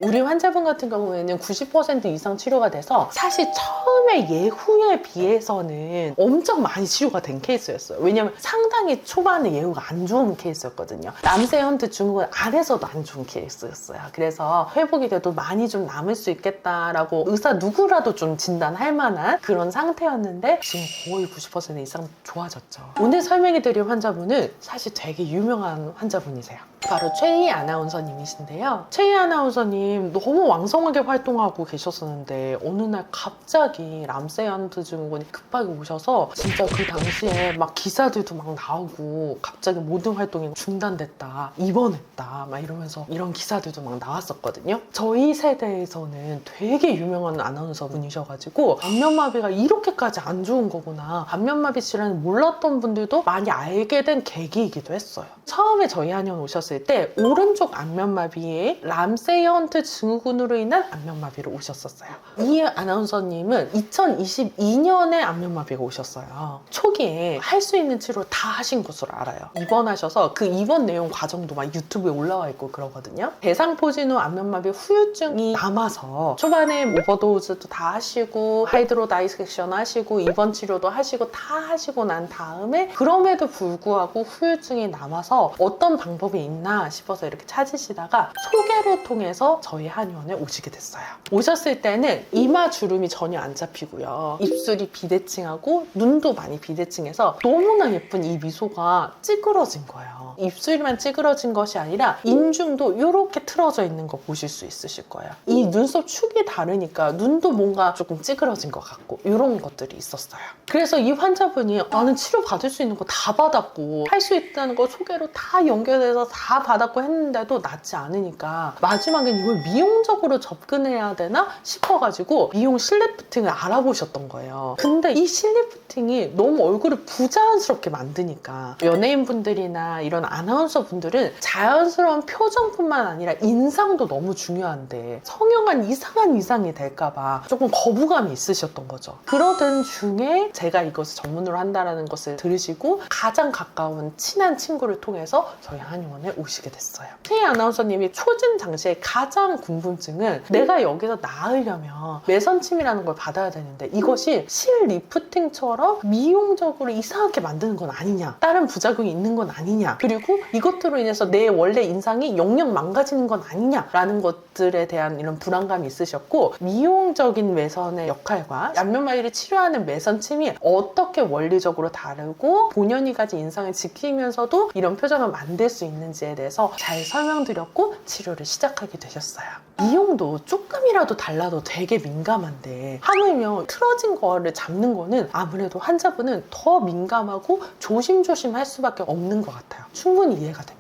우리 환자분 같은 경우에는 90% 이상 치료가 돼서 사실 처음에 예후에 비해서는 엄청 많이 치료가 된 케이스였어요. 왜냐면 상당히 초반에 예후가 안 좋은 케이스였거든요. 남세헌트 증후군 안에서도 안 좋은 케이스였어요. 그래서 회복이 돼도 많이 좀 남을 수 있겠다라고 의사 누구라도 좀 진단할 만한 그런 상태였는데 지금 거의 90% 이상 좋아졌죠. 오늘 설명해드릴 환자분은 사실 되게 유명한 환자분이세요. 바로 최희 아나운서님이신데요. 최희 아나운서님 너무 왕성하게 활동하고 계셨었는데 어느 날 갑자기 람세헌트 증후군이 급하게 오셔서 진짜 그 당시에 막 기사들도 막 나오고 갑자기 모든 활동이 중단됐다, 입원했다 막 이러면서 이런 기사들도 막 나왔었거든요. 저희 세대에서는 되게 유명한 아나운서 분이셔가지고 안면마비가 이렇게까지 안 좋은 거구나, 안면마비 질환을 몰랐던 분들도 많이 알게 된 계기이기도 했어요. 처음에 저희 한의원 오셨을 때 오른쪽 안면마비에 람세헌트 증후군으로 인한 안면마비로 오셨었어요. 이 아나운서님은 2022년에 안면마비가 오셨어요. 초기에 할 수 있는 치료 다 하신 것으로 알아요. 입원하셔서 그 입원 내용 과정도 막 유튜브에 올라와 있고 그러거든요. 대상포진 후 안면마비 후유증이 남아서 초반에 오버도즈도 다 하시고 하이드로 다이섹션 하시고 입원 치료도 하시고 다 하시고 난 다음에 그럼에도 불구하고 후유증이 남아서 어떤 방법이 있나 싶어서 이렇게 찾으시다가 소개를 통해서 저희 한의원에 오시게 됐어요. 오셨을 때는 이마 주름이 전혀 안 잡히고요. 입술이 비대칭하고 눈도 많이 비대칭해서 너무나 예쁜 이 미소가 찌그러진 거예요. 입술만 찌그러진 것이 아니라 인중도 이렇게 틀어져 있는 거 보실 수 있으실 거예요. 이 눈썹 축이 다르니까 눈도 뭔가 조금 찌그러진 것 같고 이런 것들이 있었어요. 그래서 이 환자분이 나는 치료 받을 수 있는 거 다 받았고 할 수 있다는 거 소개로 다 연결해서 다 받았고 했는데도 낫지 않으니까 마지막엔 이걸 미용적으로 접근해야 되나 싶어가지고 미용 실리프팅을 알아보셨던 거예요. 근데 이 실리프팅이 너무 얼굴을 부자연스럽게 만드니까 연예인분들이나 이런 아나운서 분들은 자연스러운 표정뿐만 아니라 인상도 너무 중요한데 성형한 이상한 이상이 될까봐 조금 거부감이 있으셨던 거죠. 그러던 중에 제가 이것을 전문으로 한다는 것을 들으시고 가장 가까운 친한 친구를 통해서 저희 한의원에 오시게 됐어요. 최희 아나운서님이 초진 당시에 가장 궁금증은 내가 여기서 나으려면 매선침이라는 걸 받아야 되는데 이것이 실리프팅처럼 미용적으로 이상하게 만드는 건 아니냐, 다른 부작용이 있는 건 아니냐, 그리고 이것들로 인해서 내 원래 인상이 영영 망가지는 건 아니냐라는 것들에 대한 이런 불안감이 있으셨고 미용적인 매선의 역할과 안면마비를 치료하는 매선침이 어떻게 원리적으로 다르고 본연이 가진 인상을 지키면서도 이런 표정을 만들 수 있는지에 대해서 잘 설명드렸고 치료를 시작하게 되셨어요. 미용도 조금이라도 달라도 되게 민감한데 하물며 틀어진 거를 잡는 거는 아무래도 환자분은 더 민감하고 조심조심 할 수밖에 없는 것 같아요. 충분히 이해가 됩니다.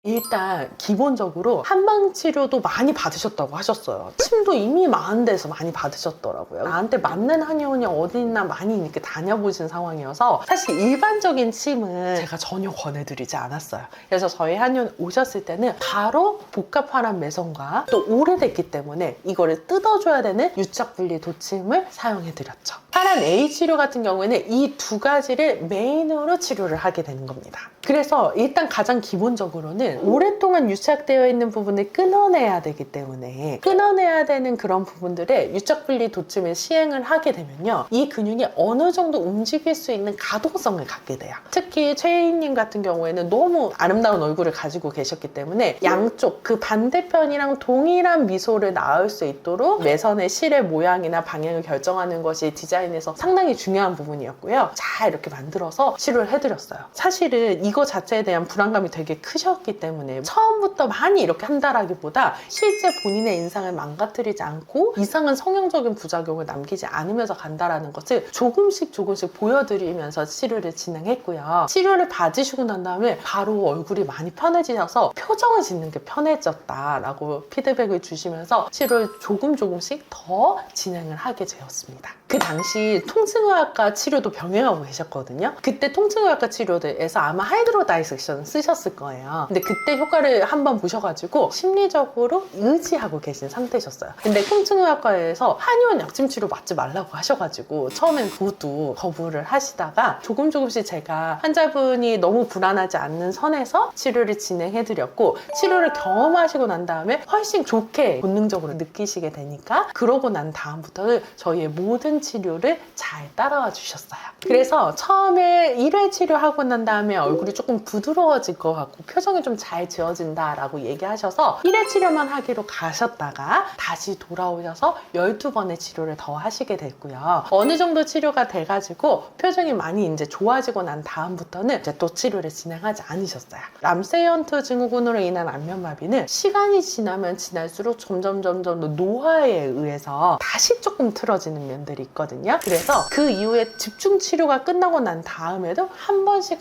일단 기본적으로 한방 치료도 많이 받으셨다고 하셨어요. 침도 이미 많은 데서 많이 받으셨더라고요. 나한테 맞는 한의원이 어디 있나 많이 이렇게 다녀보신 상황이어서 사실 일반적인 침은 제가 전혀 권해드리지 않았어요. 그래서 저희 한의원 오셨을 때는 바로 복합화란 매선과 또 오래됐기 때문에 이거를 뜯어줘야 되는 유착분리 도침을 사용해드렸죠. 파란 A 치료 같은 경우에는 이 두 가지를 메인으로 치료를 하게 되는 겁니다. 그래서 일단 가장 기본적으로는 오랫동안 유착되어 있는 부분을 끊어내야 되기 때문에 끊어내야 되는 그런 부분들에 유착분리 도침을 시행을 하게 되면요, 이 근육이 어느 정도 움직일 수 있는 가동성을 갖게 돼요. 특히 최희님 같은 경우에는 너무 아름다운 얼굴을 가지고 계셨기 때문에 양쪽 그 반대편이랑 동일한 미소를 낳을 수 있도록 매선의 실의 모양이나 방향을 결정하는 것이 디자인에서 상당히 중요한 부분이었고요. 잘 이렇게 만들어서 치료를 해드렸어요. 사실은 이거 자체에 대한 불안감이 되게 크셨기 때문에 처음부터 많이 이렇게 한다라기보다 실제 본인의 인상을 망가뜨리지 않고 이상한 성형적인 부작용을 남기지 않으면서 간다라는 것을 조금씩 보여드리면서 치료를 진행했고요. 치료를 받으시고 난 다음에 바로 얼굴이 많이 편해지셔서 표정을 짓는 게 편해졌다라고 피드백을 주시면서 치료를 조금씩 더 진행을 하게 되었습니다. 그 당시 통증의학과 치료도 병행하고 계셨거든요. 그때 통증의학과 치료에서 아마 할 하이드로 다이섹션 쓰셨을 거예요. 근데 그때 효과를 한번 보셔가지고 심리적으로 의지하고 계신 상태셨어요. 근데 통증의학과에서 한의원 약침 치료 맞지 말라고 하셔가지고 처음엔 그것도 거부를 하시다가 조금씩 제가 환자분이 너무 불안하지 않는 선에서 치료를 진행해드렸고, 치료를 경험하시고 난 다음에 훨씬 좋게 본능적으로 느끼시게 되니까 그러고 난 다음부터는 저희의 모든 치료를 잘 따라와 주셨어요. 그래서 처음에 1회 치료하고 난 다음에 얼굴이 조금 부드러워질 것 같고 표정이 좀 잘 지어진다 라고 얘기하셔서 1회 치료만 하기로 가셨다가 다시 돌아오셔서 12번의 치료를 더 하시게 됐고요. 어느 정도 치료가 돼가지고 표정이 많이 이제 좋아지고 난 다음부터는 이제 또 치료를 진행하지 않으셨어요. 람세이언트 증후군으로 인한 안면마비는 시간이 지나면 지날수록 점점 노화에 의해서 다시 조금 틀어지는 면들이 있거든요. 그래서 그 이후에 집중 치료가 끝나고 난 다음에도 한 번씩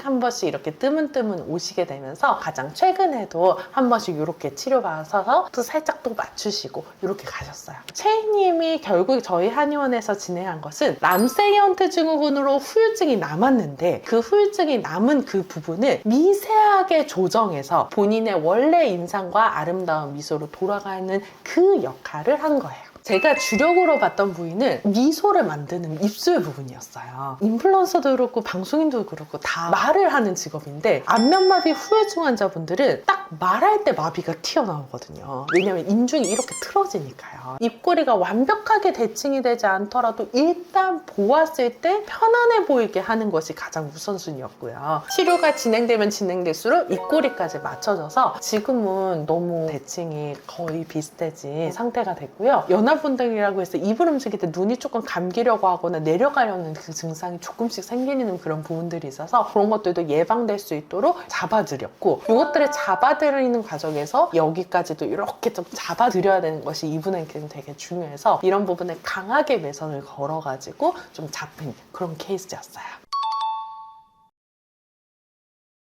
이렇게 뜨문뜨문 오시게 되면서 가장 최근에도 한 번씩 이렇게 치료받아서 또 살짝 또 맞추시고 이렇게 가셨어요. 최희님이 결국 저희 한의원에서 진행한 것은 람세이언트 증후군으로 후유증이 남았는데 그 후유증이 남은 그 부분을 미세하게 조정해서 본인의 원래 인상과 아름다운 미소로 돌아가는 그 역할을 한 거예요. 제가 주력으로 봤던 부위는 미소를 만드는 입술 부분이었어요. 인플루언서도 그렇고 방송인도 그렇고 다 말을 하는 직업인데 안면마비 후유증 환자분들은 딱 말할 때 마비가 튀어나오거든요. 왜냐면 인중이 이렇게 틀어지니까요. 입꼬리가 완벽하게 대칭이 되지 않더라도 일단 보았을 때 편안해 보이게 하는 것이 가장 우선순위였고요. 치료가 진행되면 진행될수록 입꼬리까지 맞춰져서 지금은 너무 대칭이 거의 비슷해진 상태가 됐고요. 연화분등이라고 해서 입을 움직일 때 눈이 조금 감기려고 하거나 내려가려는 그 증상이 조금씩 생기는 그런 부분들이 있어서 그런 것들도 예방될 수 있도록 잡아드렸고, 이것들을 잡아드리는 과정에서 여기까지도 이렇게 좀 잡아드려야 되는 것이 이분에게는 되게 중요해서 이런 부분에 강하게 매선을 걸어가지고 좀 잡힌 그런 케이스였어요.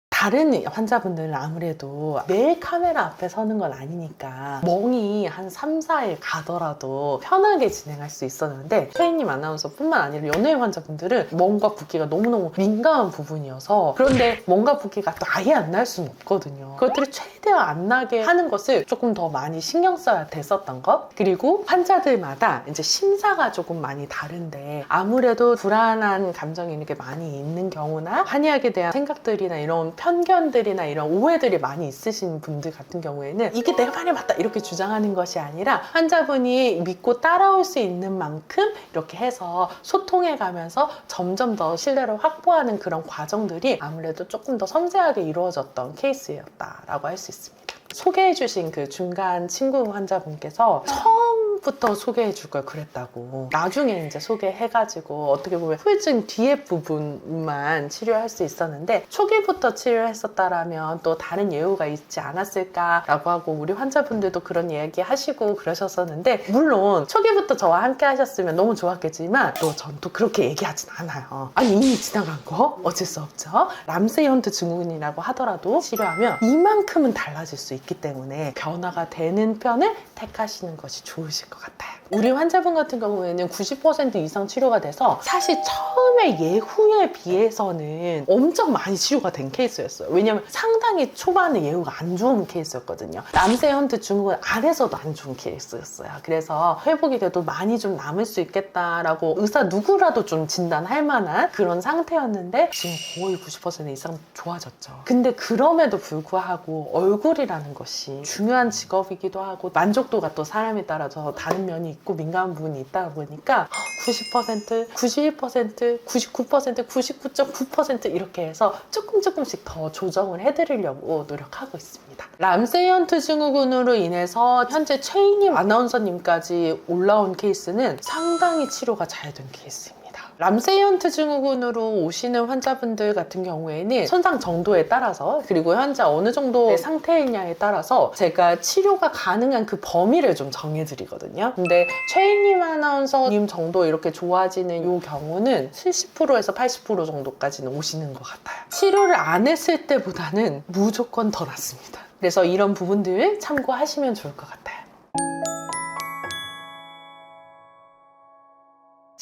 다른 환자분들은 아무래도 매일 카메라 앞에 서는 건 아니니까 멍이 한 3, 4일 가더라도 편하게 진행할 수 있었는데, 최희님 아나운서뿐만 아니라 연예인 환자분들은 멍과 붓기가 너무너무 민감한 부분이어서, 그런데 멍과 붓기가 또 아예 안 날 수는 없거든요. 그것들을 최대한 안 나게 하는 것을 조금 더 많이 신경 써야 됐었던 것, 그리고 환자들마다 이제 심사가 조금 많이 다른데 아무래도 불안한 감정이 이렇게 많이 있는 경우나 한의학에 대한 생각들이나 이런 편견들이나 이런 오해들이 많이 있으신 분들 같은 경우에는 이게 내가 말이 맞다 이렇게 주장하는 것이 아니라 환자분이 믿고 따라올 수 있는 만큼 이렇게 해서 소통해 가면서 점점 더 신뢰를 확보하는 그런 과정들이 아무래도 조금 더 섬세하게 이루어졌던 케이스였다라고 할 수 있습니다. 소개해주신 그 중간 친구 환자분께서 처음부터 소개해줄 걸 그랬다고, 나중에 이제 소개해가지고 어떻게 보면 후유증 뒤에 부분만 치료할 수 있었는데 초기부터 치료했었다라면 또 다른 예후가 있지 않았을까라고 하고 우리 환자분들도 그런 이야기 하시고 그러셨었는데, 물론 초기부터 저와 함께 하셨으면 너무 좋았겠지만 또 전 또 그렇게 얘기하진 않아요. 아니 이미 지나간 거 어쩔 수 없죠. 람세이언트 증후군이라고 하더라도 치료하면 이만큼은 달라질 수 있기 때문에 변화가 되는 편을 택하시는 것이 좋으실 것 같아요. 우리 환자분 같은 경우에는 90% 이상 치료가 돼서 사실 처음에 예후에 비해서는 엄청 많이 치료가 된 케이스였어요. 왜냐면 상당히 초반에 예후가 안 좋은 케이스였거든요. 람세이언트 증후군 안에서도 안 좋은 케이스였어요. 그래서 회복이 돼도 많이 좀 남을 수 있겠다라고 의사 누구라도 좀 진단할 만한 그런 상태였는데 지금 거의 90% 이상 좋아졌죠. 근데 그럼에도 불구하고 얼굴이라는 것이 중요한 직업이기도 하고 만족도가 또 사람에 따라서 다른 면이 있고 민감한 부분이 있다 보니까 90%, 91%, 99%, 99.9% 이렇게 해서 조금씩 더 조정을 해드리려고 노력하고 있습니다. 람세이언트 증후군으로 인해서 현재 최희님 아나운서님까지 올라온 케이스는 상당히 치료가 잘 된 케이스입니다. 람세이언트 증후군으로 오시는 환자분들 같은 경우에는 손상 정도에 따라서, 그리고 현재 어느 정도의 상태이냐에 따라서 제가 치료가 가능한 그 범위를 좀 정해드리거든요. 근데 최희님 아나운서님 정도 이렇게 좋아지는 이 경우는 70%에서 80% 정도까지는 오시는 것 같아요. 치료를 안 했을 때보다는 무조건 더 낫습니다. 그래서 이런 부분들 참고하시면 좋을 것 같아요.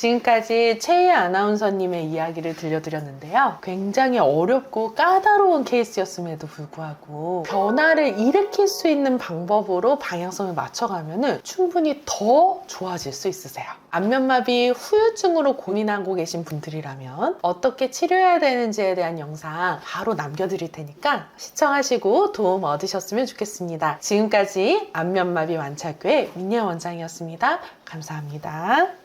지금까지 최희 아나운서님의 이야기를 들려드렸는데요. 굉장히 어렵고 까다로운 케이스였음에도 불구하고 변화를 일으킬 수 있는 방법으로 방향성을 맞춰가면 충분히 더 좋아질 수 있으세요. 안면마비 후유증으로 고민하고 계신 분들이라면 어떻게 치료해야 되는지에 대한 영상 바로 남겨드릴 테니까 시청하시고 도움 얻으셨으면 좋겠습니다. 지금까지 안면마비 완치학교의 민예 원장이었습니다. 감사합니다.